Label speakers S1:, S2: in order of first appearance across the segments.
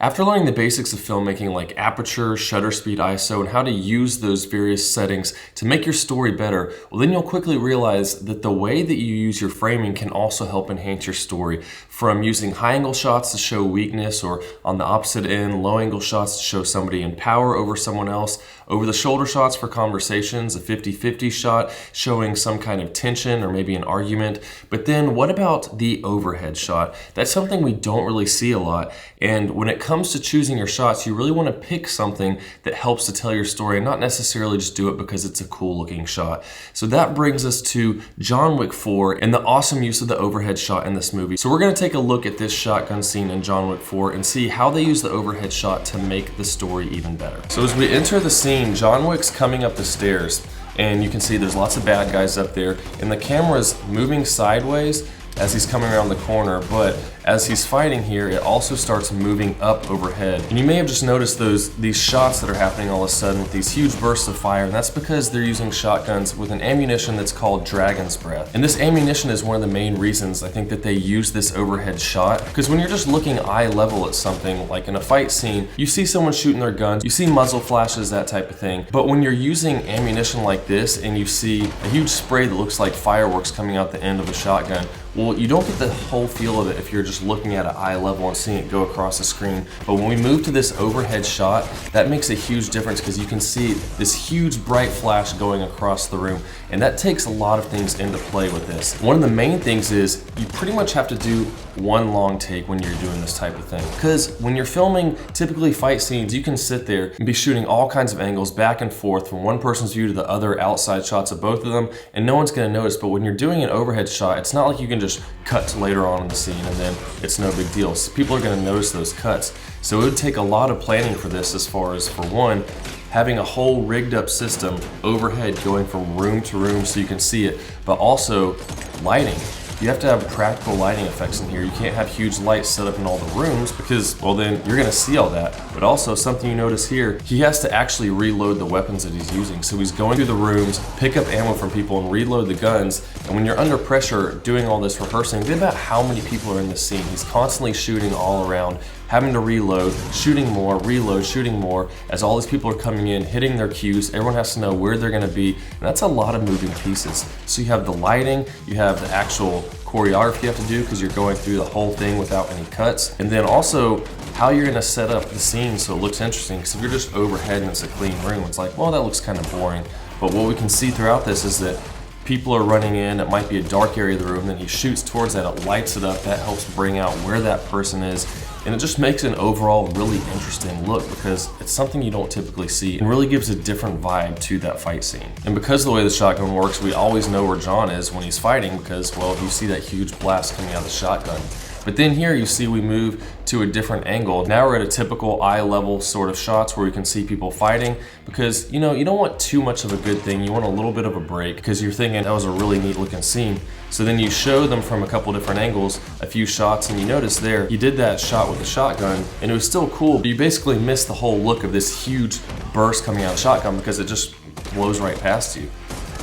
S1: After learning the basics of filmmaking like aperture, shutter speed, ISO, and how to use those various settings to make your story better, well then you'll quickly realize that the way that you use your framing can also help enhance your story. From using high angle shots to show weakness, or on the opposite end, low angle shots to show somebody in power over someone else, over the shoulder shots for conversations, a 50-50 shot showing some kind of tension or maybe an argument. But then what about the overhead shot? That's something we don't really see a lot. And when it comes to choosing your shots, you really want to pick something that helps to tell your story and not necessarily just do it because it's a cool looking shot. So that brings us to John Wick 4 and the awesome use of the overhead shot in this movie. So we're going to take a look at this shotgun scene in John Wick 4 and see how they use the overhead shot to make the story even better. So as we enter the scene, John Wick's coming up the stairs and you can see there's lots of bad guys up there and the camera's moving sideways as he's coming around the corner, but as he's fighting here, it also starts moving up overhead. And you may have just noticed these shots that are happening all of a sudden with these huge bursts of fire, and that's because they're using shotguns with an ammunition that's called Dragon's Breath. And this ammunition is one of the main reasons I think that they use this overhead shot, because when you're just looking eye level at something, like in a fight scene, you see someone shooting their guns, you see muzzle flashes, that type of thing. But when you're using ammunition like this and you see a huge spray that looks like fireworks coming out the end of a shotgun, well, you don't get the whole feel of it if you're just looking at an eye level and seeing it go across the screen. But when we move to this overhead shot, that makes a huge difference because you can see this huge bright flash going across the room. And that takes a lot of things into play with this. One of the main things is you pretty much have to do one long take when you're doing this type of thing. Because when you're filming typically fight scenes, you can sit there and be shooting all kinds of angles back and forth from one person's view to the other, outside shots of both of them, and no one's gonna notice. But when you're doing an overhead shot, it's not like you can just cut to later on in the scene and then it's no big deal. So people are gonna notice those cuts. So it would take a lot of planning for this, as far as, for one, having a whole rigged up system overhead going from room to room so you can see it, but also lighting. You have to have practical lighting effects in here. You can't have huge lights set up in all the rooms because, well, then you're gonna see all that. But also something you notice here, he has to actually reload the weapons that he's using. So he's going through the rooms, pick up ammo from people and reload the guns. And when you're under pressure doing all this rehearsing, think about how many people are in this scene. He's constantly shooting all around, having to reload, shooting more, reload, shooting more, as all these people are coming in, hitting their cues. Everyone has to know where they're gonna be, and that's a lot of moving pieces. So you have the lighting, you have the actual choreography you have to do because you're going through the whole thing without any cuts, and then also how you're gonna set up the scene so it looks interesting. Because if you're just overhead and it's a clean room, it's like, well, that looks kind of boring. But what we can see throughout this is that people are running in, it might be a dark area of the room, then he shoots towards that, it lights it up, that helps bring out where that person is, and it just makes an overall really interesting look because it's something you don't typically see and really gives a different vibe to that fight scene. And because of the way the shotgun works, we always know where John is when he's fighting because, well, you see that huge blast coming out of the shotgun. But then here you see we move to a different angle. Now we're at a typical eye level sort of shots where we can see people fighting because, you know, you don't want too much of a good thing. You want a little bit of a break because you're thinking that was a really neat looking scene. So then you show them from a couple different angles, a few shots, and you notice there, he did that shot with the shotgun and it was still cool, but you basically missed the whole look of this huge burst coming out of the shotgun because it just blows right past you.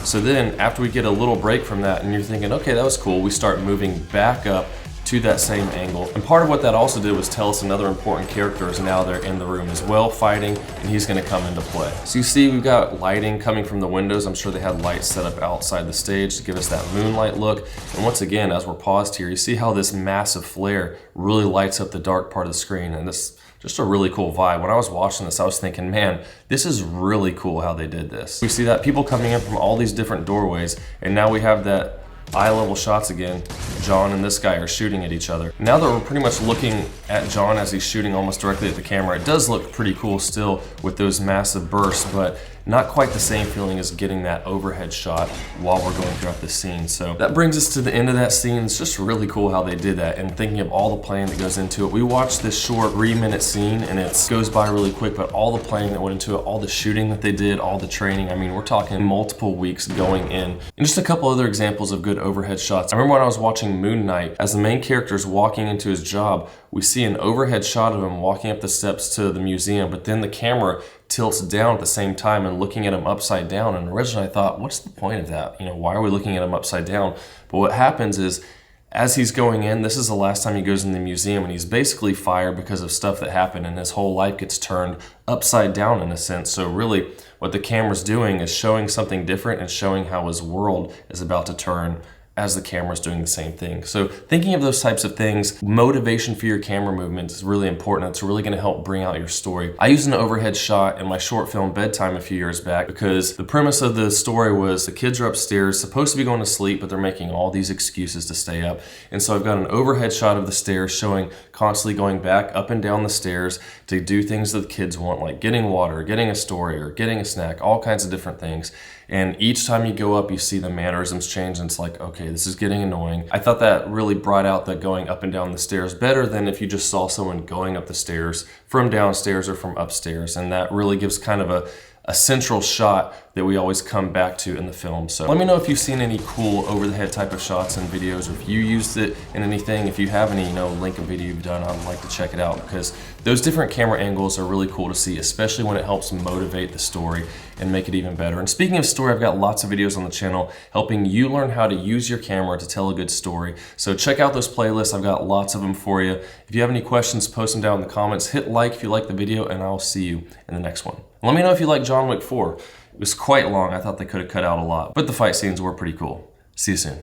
S1: So then after we get a little break from that and you're thinking, okay, that was cool, we start moving back up to that same angle. And part of what that also did was tell us another important character is now they're in the room as well fighting, and he's gonna come into play. So you see we've got lighting coming from the windows. I'm sure they had lights set up outside the stage to give us that moonlight look. And once again, as we're paused here, you see how this massive flare really lights up the dark part of the screen, and this just a really cool vibe. When I was watching this, I was thinking, man, this is really cool how they did this. We see that people coming in from all these different doorways, and now we have that eye level shots again. John and this guy are shooting at each other. Now that we're pretty much looking at John as he's shooting almost directly at the camera, it does look pretty cool still with those massive bursts, but not quite the same feeling as getting that overhead shot while we're going throughout the scene. So that brings us to the end of that scene. It's just really cool how they did that and thinking of all the planning that goes into it. We watched this short 3-minute scene and it goes by really quick, but all the planning that went into it, all the shooting that they did, all the training, I mean, we're talking multiple weeks going in. And just a couple other examples of good overhead shots. I remember when I was watching Moon Knight, as the main character is walking into his job, we see an overhead shot of him walking up the steps to the museum, but then the camera tilts down at the same time and looking at him upside down. And originally I thought, what's the point of that? You know, why are we looking at him upside down? But what happens is As he's going in, this is the last time he goes in the museum, and he's basically fired because of stuff that happened, and his whole life gets turned upside down in a sense. So really, what the camera's doing is showing something different and showing how his world is about to turn as the camera's doing the same thing. So thinking of those types of things, motivation for your camera movement is really important. It's really gonna help bring out your story. I used an overhead shot in my short film Bedtime a few years back because the premise of the story was the kids are upstairs, supposed to be going to sleep, but they're making all these excuses to stay up. And so I've got an overhead shot of the stairs showing constantly going back up and down the stairs to do things that the kids want, like getting water, getting a story, or getting a snack, all kinds of different things. And each time you go up, you see the mannerisms change, and it's like, okay, this is getting annoying. I thought that really brought out the going up and down the stairs better than if you just saw someone going up the stairs from downstairs or from upstairs. And that really gives kind of a central shot that we always come back to in the film. So let me know if you've seen any cool over-the-head type of shots and videos, or if you used it in anything. If you have any, link a video you've done, I'd like to check it out, because those different camera angles are really cool to see, especially when it helps motivate the story and make it even better. And speaking of story, I've got lots of videos on the channel helping you learn how to use your camera to tell a good story. So check out those playlists. I've got lots of them for you. If you have any questions, post them down in the comments. Hit like if you like the video, and I'll see you in the next one. Let me know if you like John Wick 4. It was quite long. I thought they could have cut out a lot, but the fight scenes were pretty cool. See you soon.